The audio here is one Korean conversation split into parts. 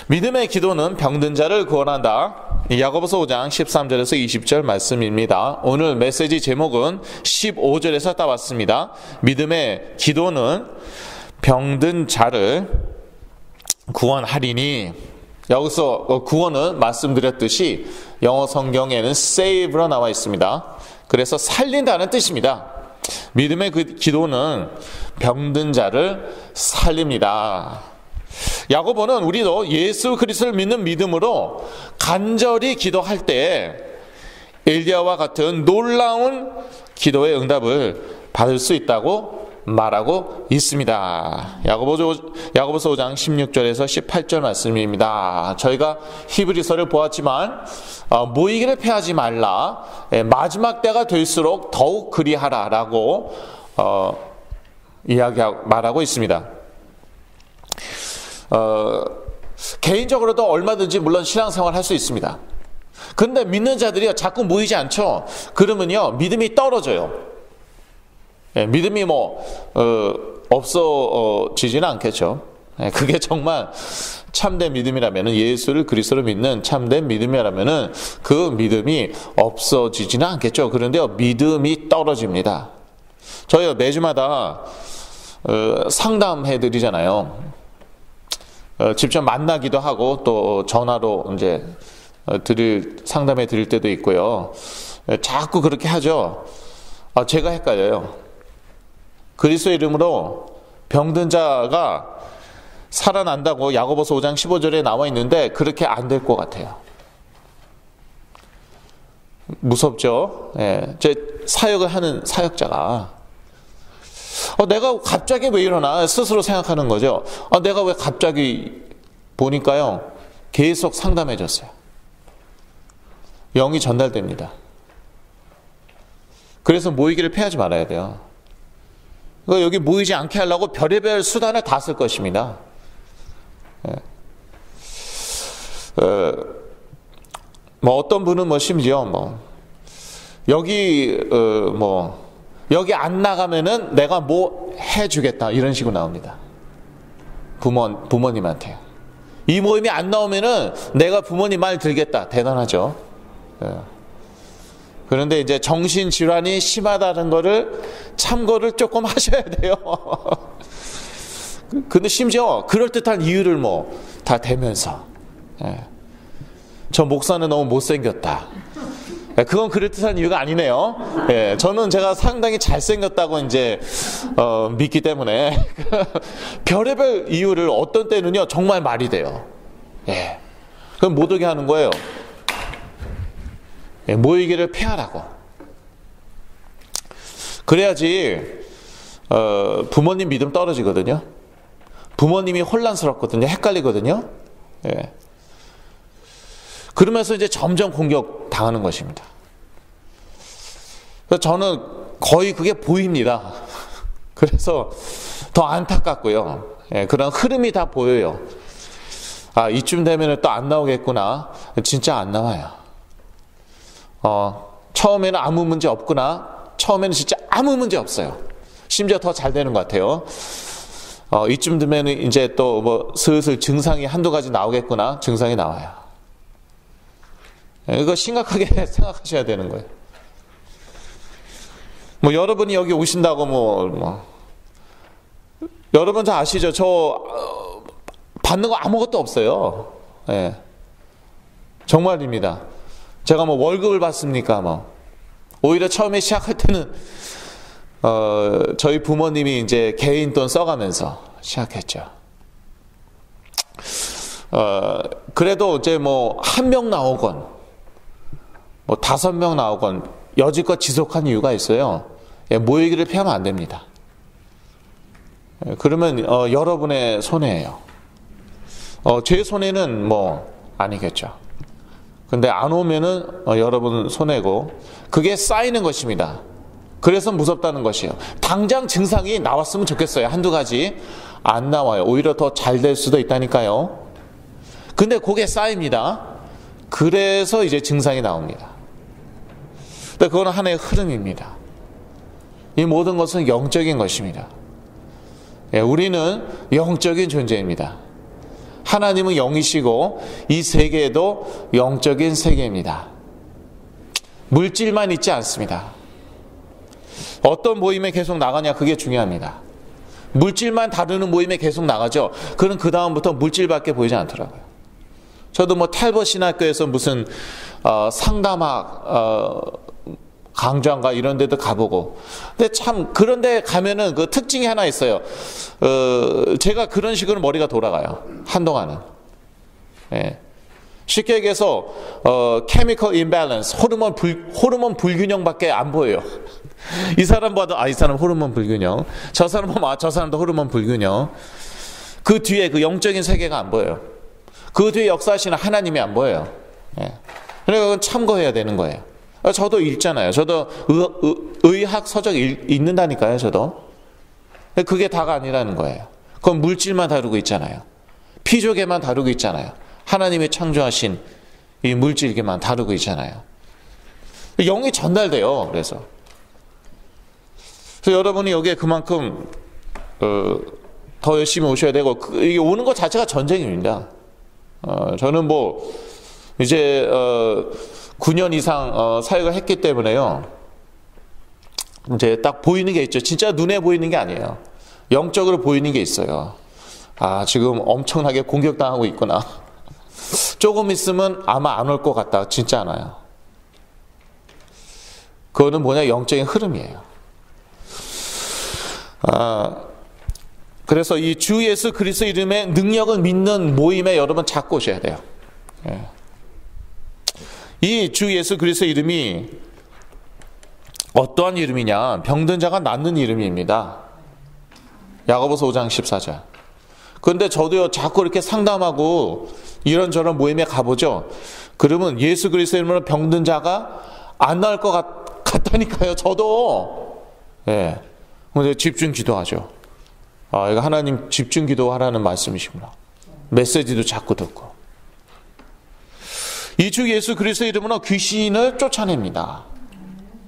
믿음의 기도는 병든 자를 구원한다. 야고보서 5장 13절에서 20절 말씀입니다. 오늘 메시지 제목은 15절에서 따왔습니다. 믿음의 기도는 병든 자를 구원하리니, 여기서 구원은 말씀드렸듯이 영어 성경에는 save로 나와 있습니다. 그래서 살린다는 뜻입니다. 믿음의 기도는 병든 자를 살립니다. 야고보는 우리도 예수 그리스도를 믿는 믿음으로 간절히 기도할 때 엘리야와 같은 놀라운 기도의 응답을 받을 수 있다고 말하고 있습니다. 야고보서 5장 16절에서 18절 말씀입니다. 저희가 히브리서를 보았지만 모이기를 패하지 말라, 마지막 때가 될수록 더욱 그리하라 라고 말하고 있습니다. 개인적으로도 얼마든지 물론 신앙생활 할 수 있습니다. 그런데 믿는 자들이요 자꾸 모이지 않죠. 그러면요 믿음이 떨어져요. 믿음이 없어지지는 않겠죠. 그게 정말 참된 믿음이라면, 예수를 그리스도로 믿는 참된 믿음이라면 그 믿음이 없어지지는 않겠죠. 그런데요 믿음이 떨어집니다. 저희 매주마다 상담해 드리잖아요. 직접 만나기도 하고 또 전화로 이제 상담해 드릴 때도 있고요. 자꾸 그렇게 하죠. 제가 헷갈려요. 그리스도의 이름으로 병든 자가 살아난다고 야고보서 5장 15절에 나와 있는데 그렇게 안 될 것 같아요. 무섭죠? 제 사역을 하는 사역자가 내가 갑자기 왜 이러나 스스로 생각하는 거죠. 내가 왜 갑자기 보니까요 계속 상담해 줬어요. 영이 전달됩니다. 그래서 모이기를 피하지 말아야 돼요. 여기 모이지 않게 하려고 별의별 수단을 다 쓸 것입니다. 어떤 분은 심지어 여기 안 나가면은 내가 뭐 해주겠다 이런 식으로 나옵니다. 부모님한테 이 모임이 안 나오면은 내가 부모님 말 들겠다. 대단하죠. 그런데 이제 정신질환이 심하다는 거를 참고를 조금 하셔야 돼요. 근데 심지어 그럴듯한 이유를 다 대면서 저 목사는 너무 못생겼다. 그건 그럴듯한 이유가 아니네요. 저는 제가 상당히 잘생겼다고 이제 믿기 때문에 별의별 이유를 어떤 때는요 정말 말이 돼요. 그럼 못 오게 하는 거예요. 모이기를 피하라고. 그래야지 부모님 믿음 떨어지거든요. 부모님이 혼란스럽거든요. 헷갈리거든요. 그러면서 이제 점점 공격 당하는 것입니다. 그래서 저는 거의 그게 보입니다. 그래서 더 안타깝고요. 그런 흐름이 다 보여요. 이쯤 되면 또 안 나오겠구나. 진짜 안 나와요. 처음에는 아무 문제 없구나. 처음에는 진짜 아무 문제 없어요. 심지어 더 잘 되는 것 같아요. 이쯤 되면 이제 또 슬슬 증상이 한두 가지 나오겠구나. 증상이 나와요. 이거 심각하게 생각하셔야 되는 거예요. 여러분이 여기 오신다고 여러분 다 아시죠? 저 받는 거 아무것도 없어요. 정말입니다. 제가 월급을 받습니까? 오히려 처음에 시작할 때는 저희 부모님이 이제 개인 돈 써가면서 시작했죠. 그래도 이제 1명 나오건 5명 나오건 여지껏 지속한 이유가 있어요. 모이기를 피하면 안 됩니다. 그러면 여러분의 손해예요. 제 손해는 아니겠죠. 근데 안 오면은 여러분 손해고, 그게 쌓이는 것입니다. 그래서 무섭다는 것이에요. 당장 증상이 나왔으면 좋겠어요. 한두 가지. 안 나와요. 오히려 더 잘 될 수도 있다니까요. 근데 그게 쌓입니다. 그래서 이제 증상이 나옵니다. 근데 그건 하나의 흐름입니다. 이 모든 것은 영적인 것입니다. 우리는 영적인 존재입니다. 하나님은 영이시고 이 세계도 영적인 세계입니다. 물질만 있지 않습니다. 어떤 모임에 계속 나가냐, 그게 중요합니다. 물질만 다루는 모임에 계속 나가죠. 그럼 그 다음부터 물질밖에 보이지 않더라고요. 저도 뭐 탈벗 신학교에서 무슨 상담학 강좌인가 이런 데도 가보고. 근데 참 그런 데 가면은 그 특징이 하나 있어요. 제가 그런 식으로 머리가 돌아가요. 한동안은. 예. 쉽게 얘기해서 chemical imbalance, 호르몬 불균형밖에 안 보여요. 이 사람 봐도 이 사람 호르몬 불균형. 저 사람 보면 저 사람도 호르몬 불균형. 그 뒤에 그 영적인 세계가 안 보여요. 그 뒤에 역사하시는 하나님이 안 보여요. 예. 그러니까 그건 참고해야 되는 거예요. 저도 읽잖아요. 저도 의학 서적 읽는다니까요. 저도. 그게 다가 아니라는 거예요. 그건 물질만 다루고 있잖아요. 피조계만 다루고 있잖아요. 하나님이 창조하신 이 물질계만 다루고 있잖아요. 영이 전달돼요. 그래서 여러분이 여기에 그만큼 더 열심히 오셔야 되고, 이게 오는 것 자체가 전쟁입니다. 저는 뭐 이제 9년 이상 사역을 했기 때문에요. 이제 딱 보이는 게 있죠. 진짜 눈에 보이는 게 아니에요. 영적으로 보이는 게 있어요. 지금 엄청나게 공격당하고 있구나. 조금 있으면 아마 안 올 것 같다. 진짜 안 와요. 그거는 뭐냐? 영적인 흐름이에요. 그래서 이 주 예수 그리스도 이름의 능력을 믿는 모임에 여러분 자꾸 오셔야 돼요. 이 주 예수 그리스도 이름이 어떠한 이름이냐? 병든 자가 낫는 이름입니다. 야고보서 5장 14절. 그런데 저도요, 자꾸 이렇게 상담하고 이런저런 모임에 가보죠. 그러면 예수 그리스도 이름으로 병든 자가 안 나을 것 같다니까요. 저도. 예. 근데 집중 기도하죠. 이거 하나님 집중 기도하라는 말씀이시구나. 메시지도 자꾸 듣고. 이 주 예수 그리스도 이름으로 귀신을 쫓아냅니다.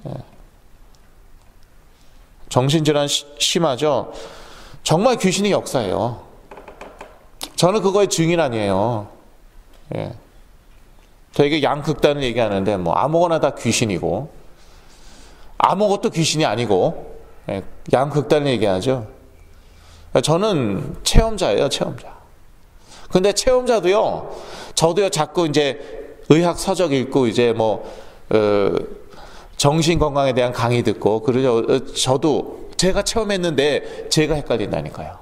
예. 정신질환 심하죠? 정말 귀신이 역사예요. 저는 그거의 증인 아니에요. 예. 되게 양극단을 얘기하는데 뭐 아무거나 다 귀신이고 아무것도 귀신이 아니고, 예, 양극단을 얘기하죠. 저는 체험자예요, 체험자. 근데 체험자도요, 저도요, 자꾸 이제 의학 서적 읽고 이제 뭐 정신 건강에 대한 강의 듣고 그러죠. 저도 제가 체험했는데 제가 헷갈린다니까요.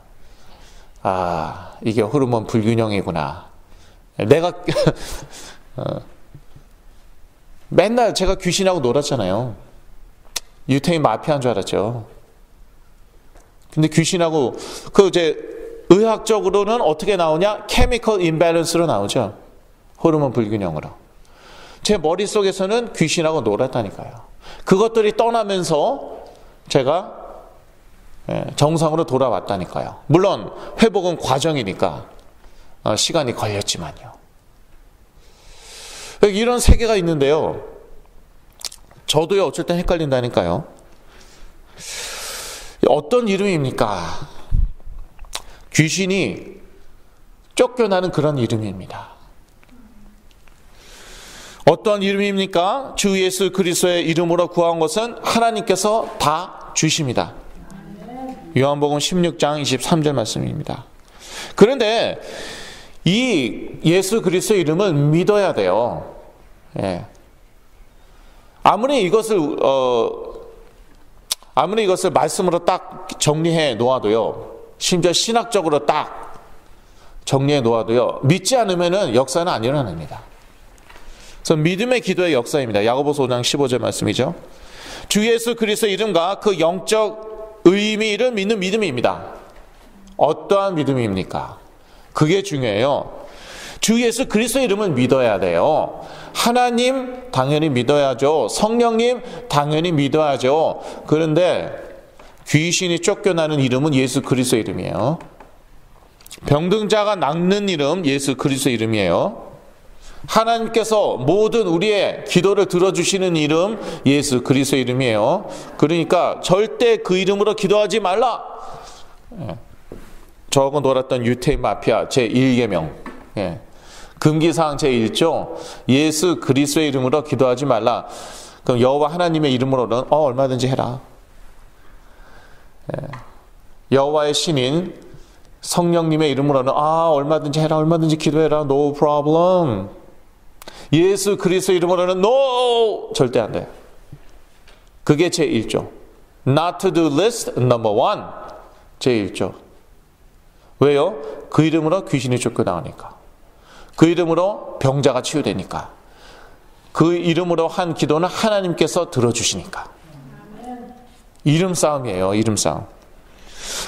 이게 호르몬 불균형이구나. 내가 맨날 제가 귀신하고 놀았잖아요. 유태인 마피아인 줄 알았죠. 근데 귀신하고 이제 의학적으로는 어떻게 나오냐? 케미컬 임밸런스로 나오죠. 호르몬 불균형으로. 제 머릿속에서는 귀신하고 놀았다니까요. 그것들이 떠나면서 제가 정상으로 돌아왔다니까요. 물론 회복은 과정이니까 시간이 걸렸지만요. 이런 세계가 있는데요. 저도요, 어쩔 땐 헷갈린다니까요. 어떤 이름입니까? 귀신이 쫓겨나는 그런 이름입니다. 어떤 이름입니까? 주 예수 그리스도의 이름으로 구한 것은 하나님께서 다 주십니다. 요한복음 16장 23절 말씀입니다. 그런데 이 예수 그리스도의 이름을 믿어야 돼요. 예. 아무리 이것을 말씀으로 딱 정리해 놓아도요, 심지어 신학적으로 딱 정리해 놓아도요, 믿지 않으면은 역사는 안 일어납니다. 그래서 믿음의 기도의 역사입니다. 야고보서 5장 15절 말씀이죠. 주 예수 그리스도의 이름과 그 영적 의미를 믿는 믿음입니다. 어떠한 믿음입니까? 그게 중요해요. 주 예수 그리스도의 이름을 믿어야 돼요. 하나님 당연히 믿어야죠. 성령님 당연히 믿어야죠. 그런데 귀신이 쫓겨나는 이름은 예수 그리스도의 이름이에요. 병든 자가 낫는 이름 예수 그리스도의 이름이에요. 하나님께서 모든 우리의 기도를 들어주시는 이름 예수 그리스도의 이름이에요. 그러니까 절대 그 이름으로 기도하지 말라. 저하고 놀았던 유태인 마피아 제1계명. 예. 금기사항 제1조 예수 그리스도의 이름으로 기도하지 말라. 그럼 여호와 하나님의 이름으로는 얼마든지 해라. 예. 여호와의 신인 성령님의 이름으로는 얼마든지 해라, 얼마든지 기도해라, no problem. 예수 그리스도 이름으로는 no, 절대 안 돼. 그게 제1조. Not to do list number 1. 제1조. 왜요? 그 이름으로 귀신이 쫓겨나오니까. 그 이름으로 병자가 치유되니까. 그 이름으로 한 기도는 하나님께서 들어주시니까. 이름 싸움이에요. 이름 싸움.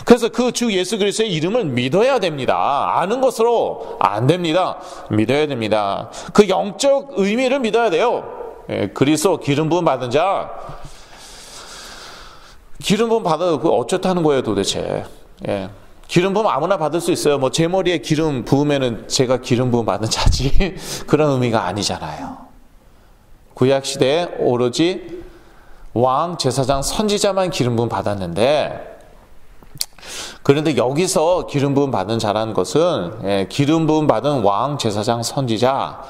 그래서 그 주 예수 그리스도의 이름을 믿어야 됩니다. 아는 것으로 안 됩니다. 믿어야 됩니다. 그 영적 의미를 믿어야 돼요. 예, 그리스도 기름 부음 받은 자, 기름 부음 받아도 어쩌다는 거예요 도대체. 예. 기름 부음 아무나 받을 수 있어요. 뭐 제 머리에 기름 부으면은 제가 기름 부음 받은 자지 그런 의미가 아니잖아요. 구약 시대에 오로지 왕, 제사장, 선지자만 기름 부음 받았는데, 그런데 여기서 기름 부음 받은 자라는 것은 기름 부음 받은 왕, 제사장, 선지자,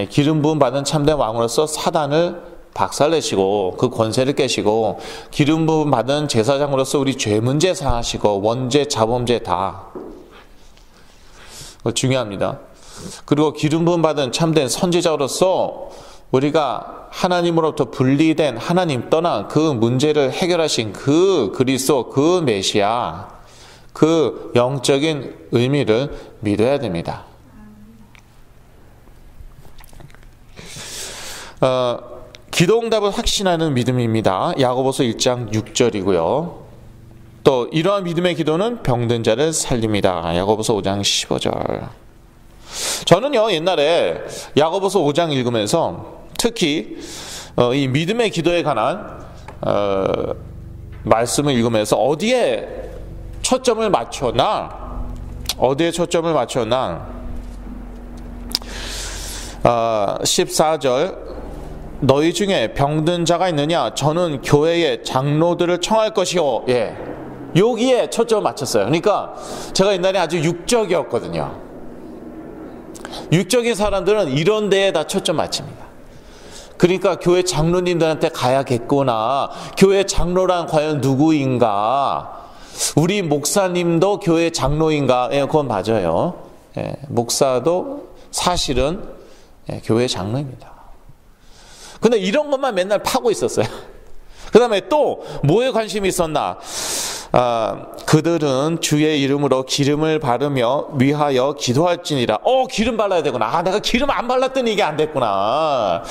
기름 부음 받은 참된 왕으로서 사단을 박살내시고 그 권세를 깨시고, 기름 부음 받은 제사장으로서 우리 죄 문제 사하시고 원죄, 자범죄 다 중요합니다. 그리고 기름 부음 받은 참된 선지자로서 우리가 하나님으로부터 분리된, 하나님 떠난 그 문제를 해결하신 그 그리스도, 그 메시아, 그 영적인 의미를 믿어야 됩니다. 기도응답을 확신하는 믿음입니다. 야고보서 1장 6절이고요. 또 이러한 믿음의 기도는 병든 자를 살립니다. 야고보서 5장 15절. 저는요 옛날에 야고보서 5장 읽으면서 특히 이 믿음의 기도에 관한 말씀을 읽으면서 어디에 초점을 맞췄나? 14절 너희 중에 병든 자가 있느냐? 저는 교회의 장로들을 청할 것이요. 예. 여기에 초점을 맞췄어요. 그러니까 제가 옛날에 아주 육적이었거든요. 육적인 사람들은 이런 데에 다 초점 맞춥니다. 그러니까 교회 장로님들한테 가야겠구나. 교회 장로란 과연 누구인가? 우리 목사님도 교회 장로인가? 예, 그건 맞아요. 예, 목사도 사실은 교회 장로입니다. 근데 이런 것만 맨날 파고 있었어요. 그 다음에 또 뭐에 관심이 있었나? 그들은 주의 이름으로 기름을 바르며 위하여 기도할지니라. 기름 발라야 되구나. 내가 기름 안 발랐더니 이게 안 됐구나.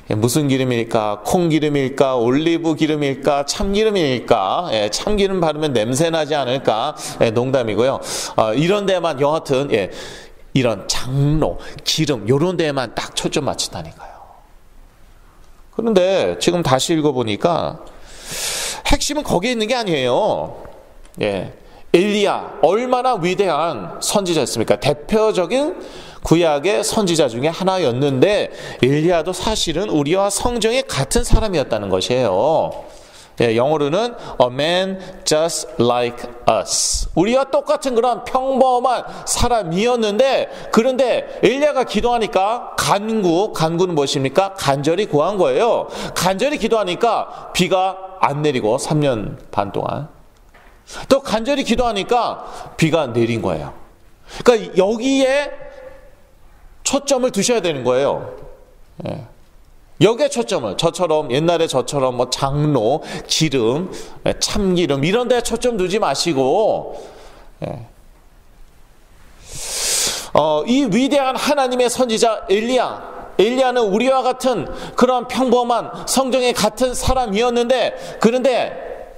무슨 기름일까? 콩기름일까? 올리브 기름일까? 참기름일까? 참기름 바르면 냄새 나지 않을까? 농담이고요. 이런 데만 여하튼 이런 장로, 기름 이런 데에만 딱 초점 맞춘다니까요. 그런데 지금 다시 읽어보니까 핵심은 거기에 있는 게 아니에요. 엘리야 얼마나 위대한 선지자였습니까? 대표적인 구약의 선지자 중에 하나였는데 엘리야도 사실은 우리와 성정이 같은 사람이었다는 것이에요. 영어로는 a man just like us. 우리와 똑같은 그런 평범한 사람이었는데, 그런데 엘리야가 기도하니까 간구는 무엇입니까? 간절히 구한 거예요. 간절히 기도하니까 비가 안 내리고 3년 반 동안, 또 간절히 기도하니까 비가 내린 거예요. 그러니까 여기에 초점을 두셔야 되는 거예요. 여기에 초점을, 옛날에 저처럼 뭐 장로, 기름, 참기름 이런 데 초점 두지 마시고, 이 위대한 하나님의 선지자 엘리야는 우리와 같은 그런 평범한 성정의 같은 사람이었는데, 그런데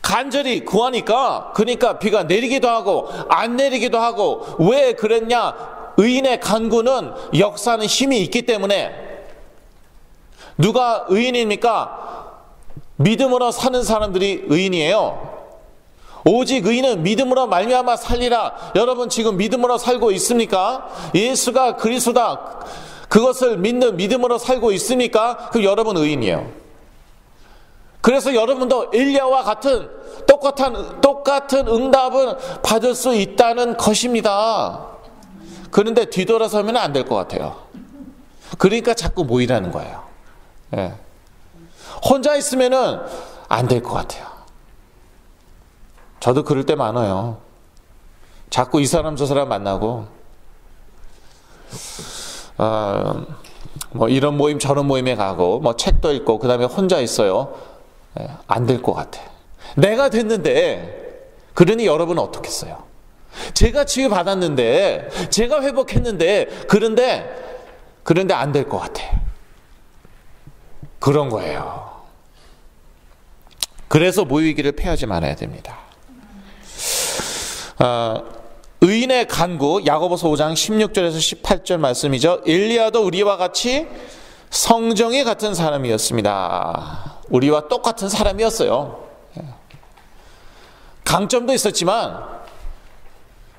간절히 구하니까, 그러니까 비가 내리기도 하고 안 내리기도 하고. 왜 그랬냐? 의인의 간구는 역사하는 힘이 있기 때문에. 누가 의인입니까? 믿음으로 사는 사람들이 의인이에요. 오직 의인은 믿음으로 말미암아 살리라. 여러분 지금 믿음으로 살고 있습니까? 예수가 그리스도다, 그것을 믿는 믿음으로 살고 있습니까? 그럼 여러분 의인이에요. 그래서 여러분도 엘리야와 같은 똑같은 응답을 받을 수 있다는 것입니다. 그런데 뒤돌아서면 안 될 것 같아요. 그러니까 자꾸 모이라는 거예요. 예. 혼자 있으면은 안 될 것 같아요. 저도 그럴 때 많아요. 자꾸 이 사람 저 사람 만나고, 뭐 이런 모임 저런 모임에 가고, 뭐 책도 읽고, 그 다음에 혼자 있어요. 예, 안 될 것 같아. 내가 됐는데, 그러니 여러분은 어떻겠어요? 제가 치유받았는데, 제가 회복했는데, 그런데 안 될 것 같아. 그런 거예요. 그래서 모이기를 패하지 말아야 됩니다. 의인의 간구, 야고보서 5장 16절에서 18절 말씀이죠. 엘리야도 우리와 같이 성정이 같은 사람이었습니다. 우리와 똑같은 사람이었어요. 강점도 있었지만,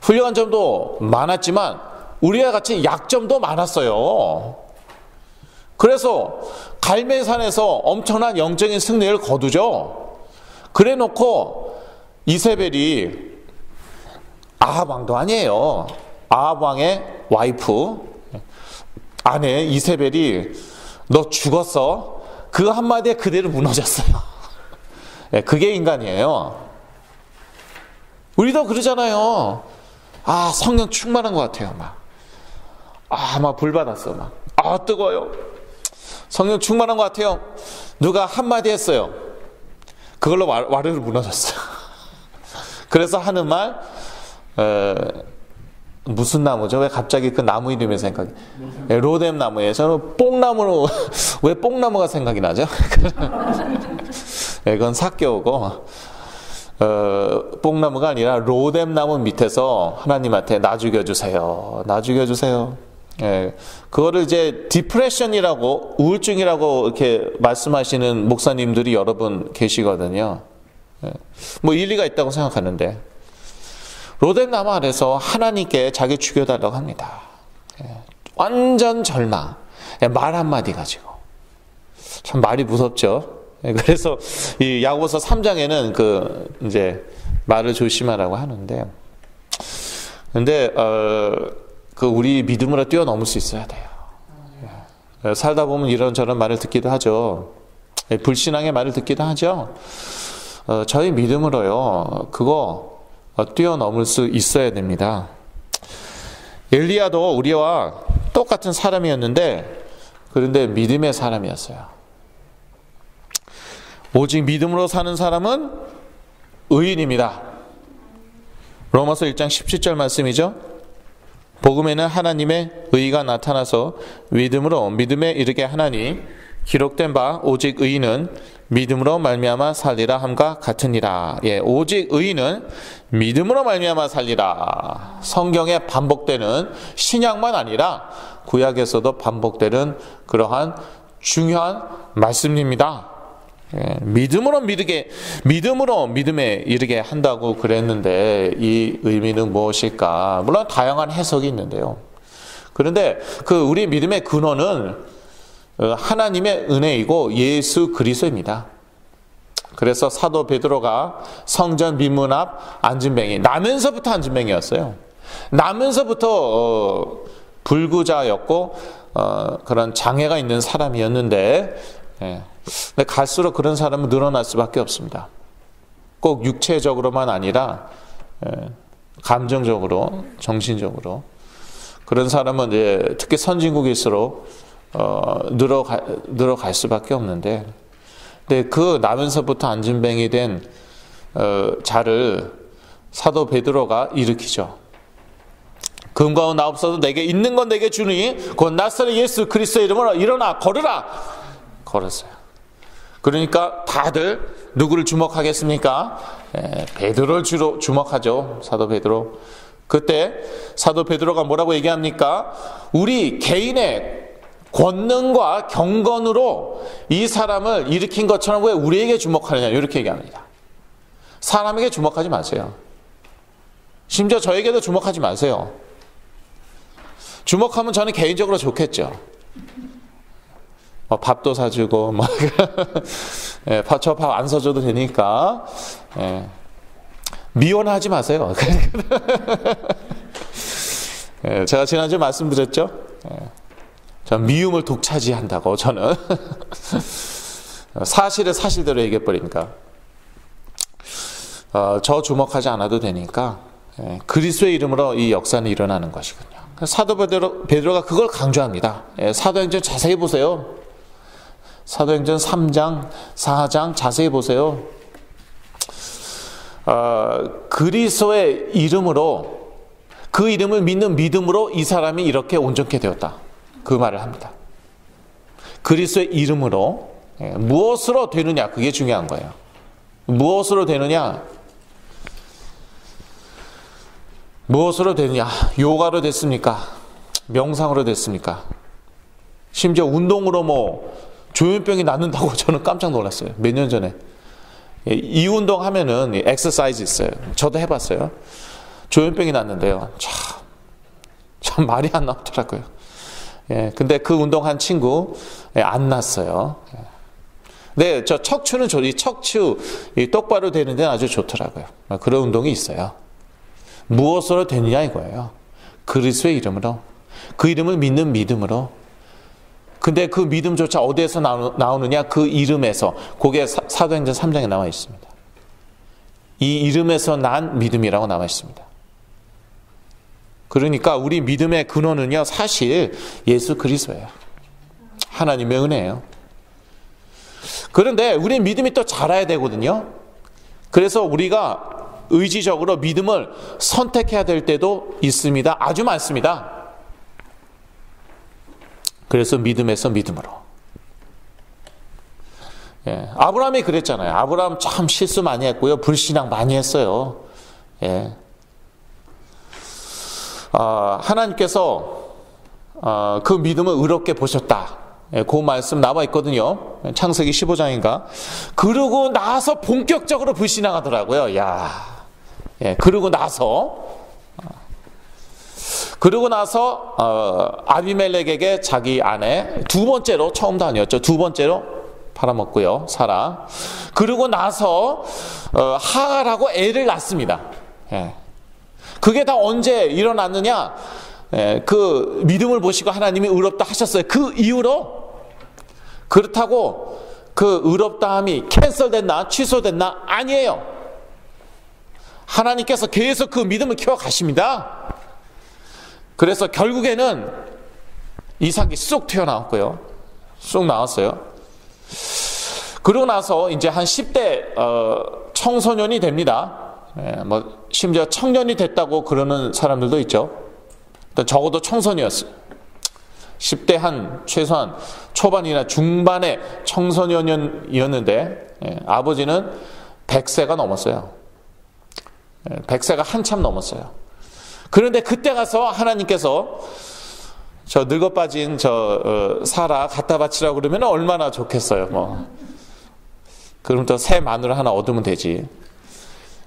훌륭한 점도 많았지만, 우리와 같이 약점도 많았어요. 그래서 갈멜산에서 엄청난 영적인 승리를 거두죠. 그래 놓고 이세벨이 아합 왕도 아니에요. 아합 왕의 와이프, 아내 이세벨이 너 죽었어? 그 한마디에 그대로 무너졌어요. 그게 인간이에요. 우리도 그러잖아요. 성령 충만한 것 같아요. 막 불 받았어. 뜨거워요. 성령 충만한 것 같아요. 누가 한마디 했어요. 그걸로 와르르 무너졌어요. 그래서 하는 말, 무슨 나무죠? 왜 갑자기 그 나무 이름이 생각이? 로뎀 나무예요. 저는 뽕나무로, 왜 뽕나무가 생각이 나죠? 그건 사개오고, 뽕나무가 아니라 로뎀 나무 밑에서 하나님한테 나 죽여주세요. 나 죽여주세요. 그거를 이제 디프레션이라고, 우울증이라고 이렇게 말씀하시는 목사님들이 여러 분 계시거든요. 뭐 일리가 있다고 생각하는데, 로뎀 나무 아래서 하나님께 자기 죽여달라고 합니다. 완전 절망. 말 한마디 가지고. 참 말이 무섭죠. 그래서 이 야고보서 3장에는 이제 말을 조심하라고 하는데, 근데 우리 믿음으로 뛰어넘을 수 있어야 돼요. 살다 보면 이런저런 말을 듣기도 하죠. 불신앙의 말을 듣기도 하죠. 저희 믿음으로요, 그거 뛰어넘을 수 있어야 됩니다. 엘리야도 우리와 똑같은 사람이었는데, 그런데 믿음의 사람이었어요. 오직 믿음으로 사는 사람은 의인입니다. 로마서 1장 17절 말씀이죠. 복음에는 하나님의 의가 나타나서 믿음으로 믿음에 이르게 하나니 기록된 바 오직 의인은 믿음으로 말미암아 살리라 함과 같으니라. 오직 의인은 믿음으로 말미암아 살리라. 성경에 반복되는, 신약만 아니라 구약에서도 반복되는 그러한 중요한 말씀입니다. 믿음으로 믿음에 이르게 한다고 그랬는데, 이 의미는 무엇일까? 물론 다양한 해석이 있는데요. 그런데 우리 믿음의 근원은 하나님의 은혜이고 예수 그리스도입니다. 그래서 사도 베드로가 성전 민문 앞 안진뱅이, 나면서부터 안진뱅이였어요. 나면서부터 불구자였고 그런 장애가 있는 사람이었는데, 근데 갈수록 그런 사람은 늘어날 수밖에 없습니다. 꼭 육체적으로만 아니라 감정적으로, 정신적으로. 그런 사람은 이제 특히 선진국일수록 늘어갈 수밖에 없는데, 근데 나면서부터 안진뱅이 된 자를 사도 베드로가 일으키죠. 금과 은 나 없어도 내게 있는 건 내게 주니 곧 나사렛 예수 그리스도의 이름으로 일어나 걸으라. 걸었어요. 그러니까 다들 누구를 주목하겠습니까? 베드로를 주로 주목하죠. 사도 베드로. 그때 사도 베드로가 뭐라고 얘기합니까? 우리 개인의 권능과 경건으로 이 사람을 일으킨 것처럼 왜 우리에게 주목하느냐, 이렇게 얘기합니다. 사람에게 주목하지 마세요. 심지어 저에게도 주목하지 마세요. 주목하면 저는 개인적으로 좋겠죠. 밥도 사주고, 저 밥 안 사줘도 되니까, 미워하지 마세요. 제가 지난주에 말씀드렸죠. 저 미움을 독차지한다고 저는 사실을 사실대로 얘기해버리니까 저 주목하지 않아도 되니까 그리스도의 이름으로 이 역사는 일어나는 것이군요. 사도 베드로가 그걸 강조합니다. 사도행전 자세히 보세요. 사도행전 3장, 4장 자세히 보세요. 그리스도의 이름으로, 그 이름을 믿는 믿음으로 이 사람이 이렇게 온전케 되었다. 그 말을 합니다. 그리스도의 이름으로 무엇으로 되느냐, 그게 중요한 거예요. 무엇으로 되느냐? 무엇으로 되느냐? 요가로 됐습니까? 명상으로 됐습니까? 심지어 운동으로 뭐 조현병이 낫는다고 저는 깜짝 놀랐어요. 몇 년 전에. 이 운동 하면은 엑서사이즈 있어요. 저도 해봤어요. 조현병이 낫는데요. 참 말이 안 나오더라고요. 근데 그 운동한 친구 안 났어요. 네, 저 척추는 이 척추 똑바로 되는 데는 아주 좋더라고요. 그런 운동이 있어요. 무엇으로 되느냐 이거예요. 그리스도의 이름으로, 그 이름을 믿는 믿음으로. 근데 그 믿음조차 어디에서 나오느냐? 그 이름에서. 그게 사도행전 3장에 나와 있습니다. 이 이름에서 난 믿음이라고 나와 있습니다. 그러니까 우리 믿음의 근원은요, 사실 예수 그리스도예요. 하나님의 은혜예요. 그런데 우리 믿음이 또 자라야 되거든요. 그래서 우리가 의지적으로 믿음을 선택해야 될 때도 있습니다. 아주 많습니다. 그래서 믿음에서 믿음으로. 아브라함이 그랬잖아요. 아브라함 참 실수 많이 했고요. 불신앙 많이 했어요. 하나님께서 그 믿음을 의롭게 보셨다. 그 말씀 나와 있거든요. 창세기 15장인가. 그러고 나서 본격적으로 불신앙하더라고요. 그러고 나서 아비멜렉에게 자기 아내 두 번째로, 처음도 아니었죠. 두 번째로 팔아먹고요. 사라. 그러고 나서 하갈하고 애를 낳습니다. 그게 다 언제 일어났느냐? 그 믿음을 보시고 하나님이 의롭다 하셨어요. 그 이후로. 그렇다고 그 의롭다함이 캔슬됐나 취소됐나? 아니에요. 하나님께서 계속 그 믿음을 키워가십니다. 그래서 결국에는 이삭이 쑥 튀어나왔고요. 쑥 나왔어요. 그러고 나서 이제 한 10대 청소년이 됩니다. 뭐 심지어 청년이 됐다고 그러는 사람들도 있죠. 적어도 청소년이었어요. 10대 한 최소한 초반이나 중반의 청소년이었는데 아버지는 100세가 넘었어요. 100세가 한참 넘었어요. 그런데 그때 가서 하나님께서 저 늙어 빠진 사라 갖다 바치라고 그러면 얼마나 좋겠어요. 뭐 그럼 또 새 마누라 하나 얻으면 되지.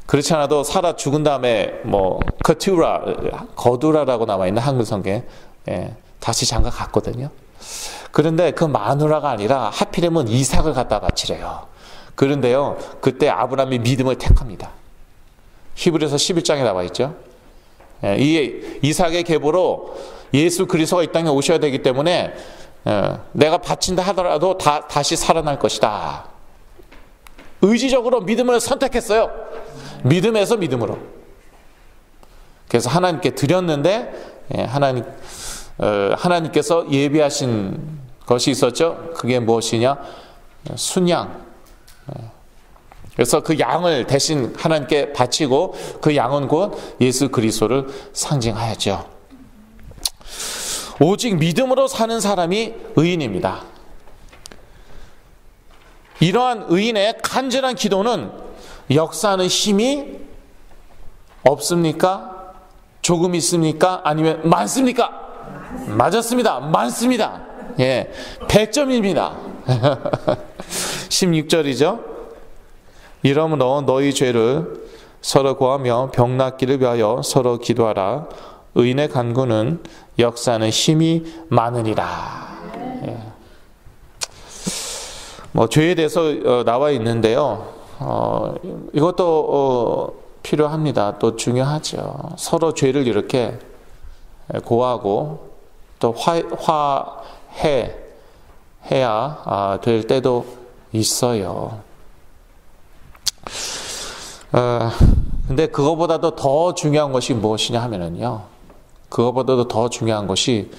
그렇지 않아도 사라 죽은 다음에 뭐 거두라라고 나와 있는 한글 성경에 다시 장가 갔거든요. 그런데 그 마누라가 아니라 하필이면 이삭을 갖다 바치래요. 그런데요, 그때 아브라함이 믿음을 택합니다. 히브리서 11장에 나와 있죠. 이 이삭의 계보로 예수 그리스도가 이 땅에 오셔야 되기 때문에 내가 바친다 하더라도 다시 살아날 것이다. 의지적으로 믿음을 선택했어요. 믿음에서 믿음으로. 그래서 하나님께 드렸는데 하나님께서 예비하신 것이 있었죠. 그게 무엇이냐? 순양. 그래서 그 양을 대신 하나님께 바치고 그 양은 곧 예수 그리스도를 상징하였죠. 오직 믿음으로 사는 사람이 의인입니다. 이러한 의인의 간절한 기도는 역사하는 힘이 없습니까? 조금 있습니까? 아니면 많습니까? 맞았습니다. 많습니다. 100점입니다. 16절이죠. 이러므로 너희 죄를 서로 고하며 병 낫기를 위하여 서로 기도하라. 의인의 간구는 역사하는 힘이 많으리라. 뭐 죄에 대해서 나와 있는데요. 이것도 필요합니다. 또 중요하죠. 서로 죄를 이렇게 고하고 또 해야 될 때도 있어요. 근데 그거보다도 더 중요한 것이 무엇이냐 하면은요, 그거보다도 더 중요한 것이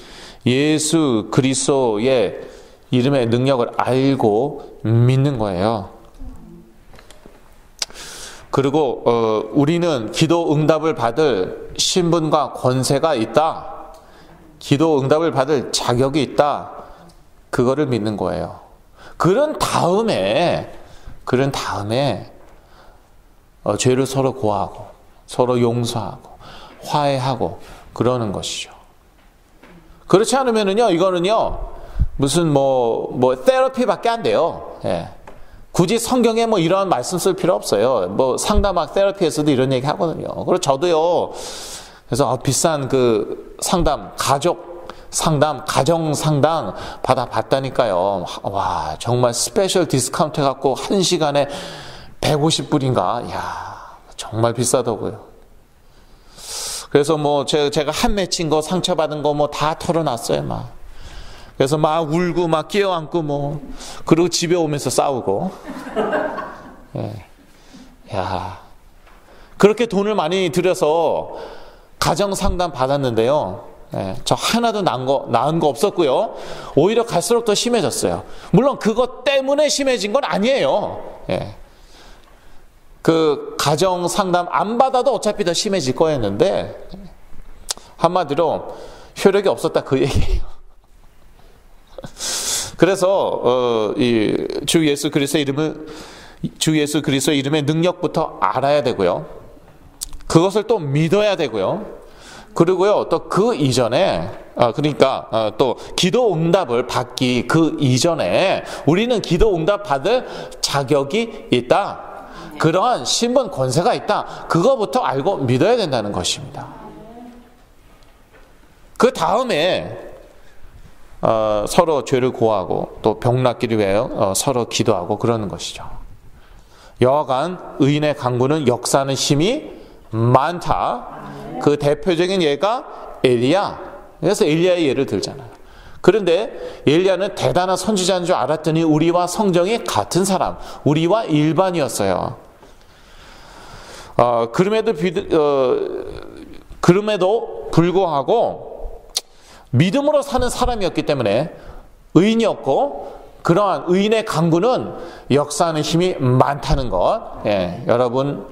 예수 그리스도의 이름의 능력을 알고 믿는 거예요. 그리고 우리는 기도 응답을 받을 신분과 권세가 있다. 기도 응답을 받을 자격이 있다. 그거를 믿는 거예요. 그런 다음에 죄를 서로 고하고 서로 용서하고 화해하고 그러는 것이죠. 그렇지 않으면은요, 이거는요, 무슨 테라피밖에 안 돼요. 예. 굳이 성경에 이런 말씀 쓸 필요 없어요. 상담학 테라피에서도 이런 얘기 하거든요. 그리고 저도요, 그래서 비싼 그 상담, 가정 상담 받아봤다니까요. 와, 정말 스페셜 디스카운트 해갖고 1시간에 150불인가? 이야, 정말 비싸더고요. 그래서 제가 한 맺힌 거, 상처받은 거 다 털어놨어요, 막. 그래서 막 울고, 막 끼어안고, 그리고 집에 오면서 싸우고. 예. 야, 그렇게 돈을 많이 들여서 가정 상담 받았는데요. 예, 저 하나도 나은 거 없었고요. 오히려 갈수록 더 심해졌어요. 물론 그것 때문에 심해진 건 아니에요. 예. 그 가정 상담 안 받아도 어차피 더 심해질 거였는데, 한마디로 효력이 없었다 그 얘기예요. 그래서 주 예수 그리스도의 이름의 능력부터 알아야 되고요. 그것을 또 믿어야 되고요. 그리고요, 또 그 이전에, 또 기도 응답을 받기 그 이전에 우리는 기도 응답 받을 자격이 있다. 그러한 신분 권세가 있다. 그거부터 알고 믿어야 된다는 것입니다. 그 다음에 서로 죄를 고하고 또 병 낫기를 위하여 서로 기도하고 그러는 것이죠. 여하간 의인의 강구는 역사하는 힘이 많다. 그 대표적인 예가 엘리야. 그래서 엘리야의 예를 들잖아요. 그런데 엘리야는 대단한 선지자인 줄 알았더니 우리와 성정이 같은 사람, 우리와 일반이었어요. 그럼에도 불구하고 믿음으로 사는 사람이었기 때문에 의인이었고, 그러한 의인의 강구는 역사하는 힘이 많다는 것, 예, 여러분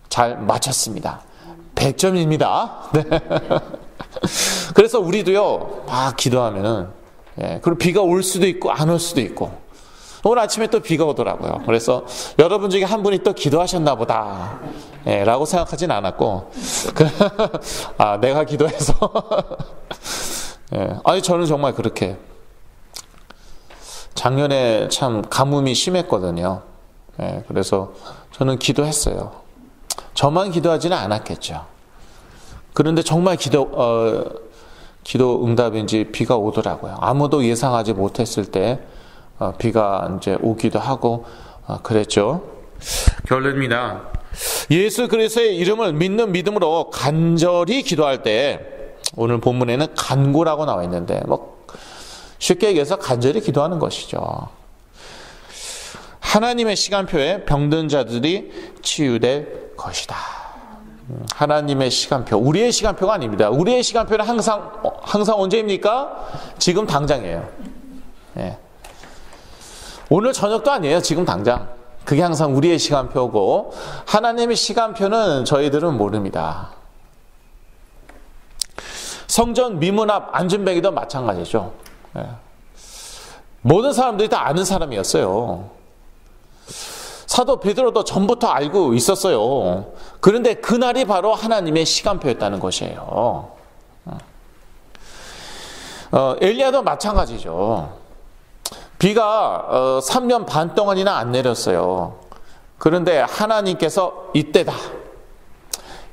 잘 맞췄습니다. 100점입니다. 네. 그래서 우리도요, 막 기도하면은, 예, 그리고 비가 올 수도 있고 안 올 수도 있고, 오늘 아침에 또 비가 오더라고요. 그래서 여러분 중에 한 분이 또 기도하셨나 보다, 예, 라고 생각하진 않았고, 내가 기도해서. 예, 아니, 저는 정말 그렇게 작년에 참 가뭄이 심했거든요. 예, 그래서 저는 기도했어요. 저만 기도하지는 않았겠죠. 그런데 정말 기도 응답인지 비가 오더라고요. 아무도 예상하지 못했을 때 비가 이제 오기도 하고 그랬죠. 결론입니다. 예수 그리스도의 이름을 믿는 믿음으로 간절히 기도할 때, 오늘 본문에는 간구라고 나와 있는데, 쉽게 얘기해서 간절히 기도하는 것이죠. 하나님의 시간표에 병든 자들이 치유될 것이다. 하나님의 시간표, 우리의 시간표가 아닙니다. 우리의 시간표는 항상 언제입니까? 지금 당장이에요. 예. 오늘 저녁도 아니에요. 지금 당장. 그게 항상 우리의 시간표고, 하나님의 시간표는 저희들은 모릅니다. 성전 미문 앞 안전뱅이도 마찬가지죠. 예. 모든 사람들이 다 아는 사람이었어요. 사도 베드로도 전부터 알고 있었어요. 그런데 그날이 바로 하나님의 시간표였다는 것이에요. 엘리야도 마찬가지죠. 비가 3년 반 동안이나 안 내렸어요. 그런데 하나님께서 이때다,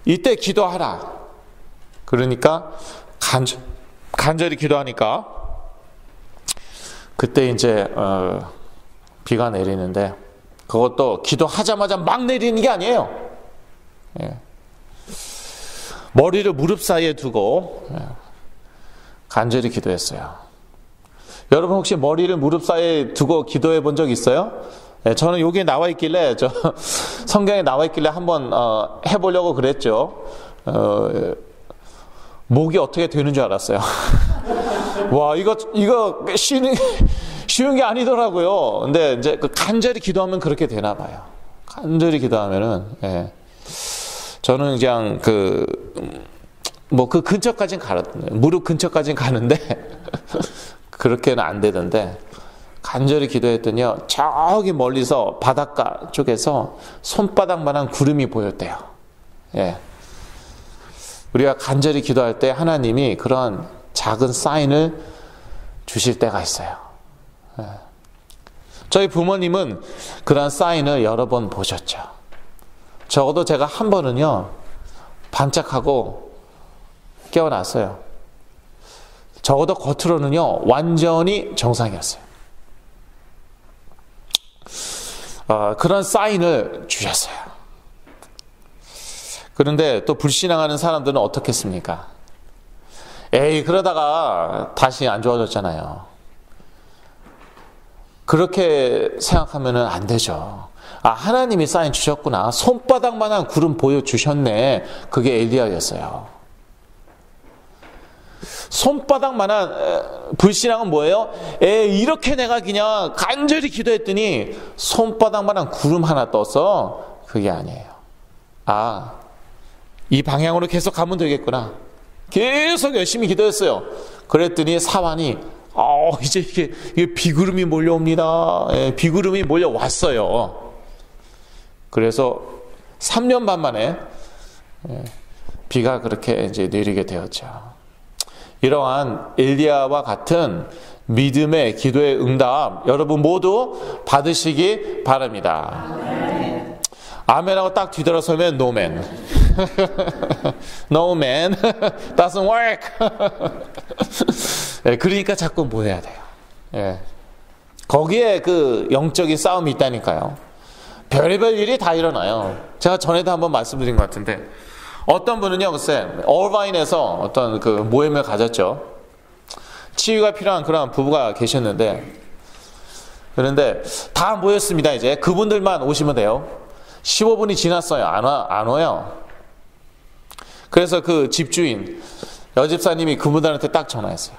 이때 기도하라. 그러니까 간절히 기도하니까 그때 이제 비가 내리는데, 그것도 기도하자마자 막 내리는 게 아니에요. 예. 머리를 무릎 사이에 두고 간절히 기도했어요. 여러분 혹시 머리를 무릎 사이에 두고 기도해 본 적 있어요? 네, 저는 여기에 나와 있길래, 성경에 나와 있길래 한번 해보려고 그랬죠. 목이 어떻게 되는 줄 알았어요. 와, 이거 쉬운 게 아니더라고요. 근데 이제 간절히 기도하면 그렇게 되나 봐요. 간절히 기도하면은, 예. 저는 그냥 그 근처까지는 무릎 근처까지는 가는데, 그렇게는 안 되던데, 간절히 기도했더니요, 저기 멀리서 바닷가 쪽에서 손바닥만한 구름이 보였대요. 예. 우리가 간절히 기도할 때 하나님이 그런 작은 사인을 주실 때가 있어요. 예. 저희 부모님은 그런 사인을 여러 번 보셨죠. 적어도 제가 한 번은요, 반짝하고 깨어났어요. 적어도 겉으로는요, 완전히 정상이었어요. 그런 사인을 주셨어요. 그런데 또 불신앙하는 사람들은 어떻겠습니까? 에이, 그러다가 다시 안 좋아졌잖아요. 그렇게 생각하면 안 되죠. 하나님이 사인 주셨구나. 손바닥만한 구름 보여주셨네. 그게 엘리야였어요. 손바닥만한 불신앙은 뭐예요? 이렇게 내가 그냥 간절히 기도했더니 손바닥만한 구름 하나 떠서 그게 아니에요. 이 방향으로 계속 가면 되겠구나. 계속 열심히 기도했어요. 그랬더니 사환이 이제 이게 비구름이 몰려옵니다. 비구름이 몰려왔어요. 그래서 3년 반 만에 비가 그렇게 이제 내리게 되었죠. 이러한 엘리야와 같은 믿음의 기도의 응답 여러분 모두 받으시기 바랍니다. 아멘하고 딱 뒤돌아서면 no man. No man. Doesn't work. 그러니까 자꾸 뭐 해야 돼요. 거기에 그 영적인 싸움이 있다니까요. 별의별 일이 다 일어나요. 제가 전에도 한번 말씀드린 것 같은데 어떤 분은요, 글쎄, 얼바인에서 어떤 그 모임을 가졌죠. 치유가 필요한 그런 부부가 계셨는데, 그런데 다 모였습니다, 이제. 그분들만 오시면 돼요. 15분이 지났어요. 안 와요. 그래서 그 집주인, 여집사님이 그분들한테 딱 전화했어요.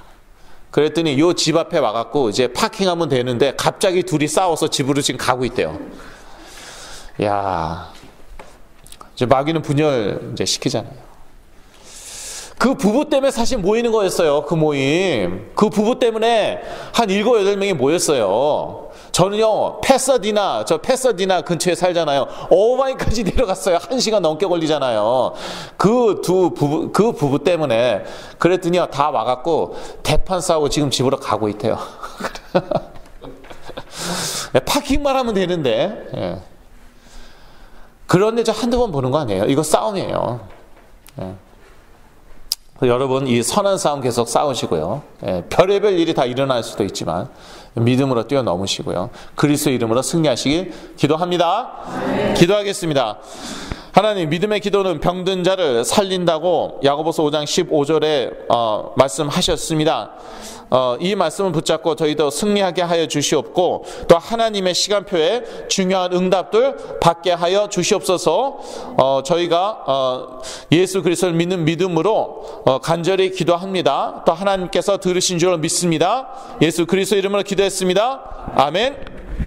그랬더니 요 집 앞에 와갖고 이제 파킹하면 되는데 갑자기 둘이 싸워서 집으로 지금 가고 있대요. 야, 이제 마귀는 분열 이제 시키잖아요. 그 부부 때문에 사실 모이는 거였어요. 그 모임. 그 부부 때문에 한 7, 8명이 모였어요. 저는요, 패서디나 근처에 살잖아요. 어바인까지 내려갔어요. 1시간 넘게 걸리잖아요. 그 부부 때문에. 그랬더니요, 다 와갖고 대판 싸우고 지금 집으로 가고 있대요. 파킹만 하면 되는데. 예. 그런데 저 한두 번 보는 거 아니에요. 이거 싸움이에요. 여러분 이 선한 싸움 계속 싸우시고요. 별의별 일이 다 일어날 수도 있지만 믿음으로 뛰어넘으시고요. 그리스도 이름으로 승리하시길 기도합니다. 네. 기도하겠습니다. 하나님, 믿음의 기도는 병든 자를 살린다고 야고보서 5장 15절에 말씀하셨습니다. 이 말씀을 붙잡고 저희도 승리하게 하여 주시옵고 또 하나님의 시간표에 중요한 응답들 받게 하여 주시옵소서. 저희가 예수 그리스도를 믿는 믿음으로 간절히 기도합니다. 또 하나님께서 들으신 줄 믿습니다. 예수 그리스도 이름으로 기도했습니다. 아멘.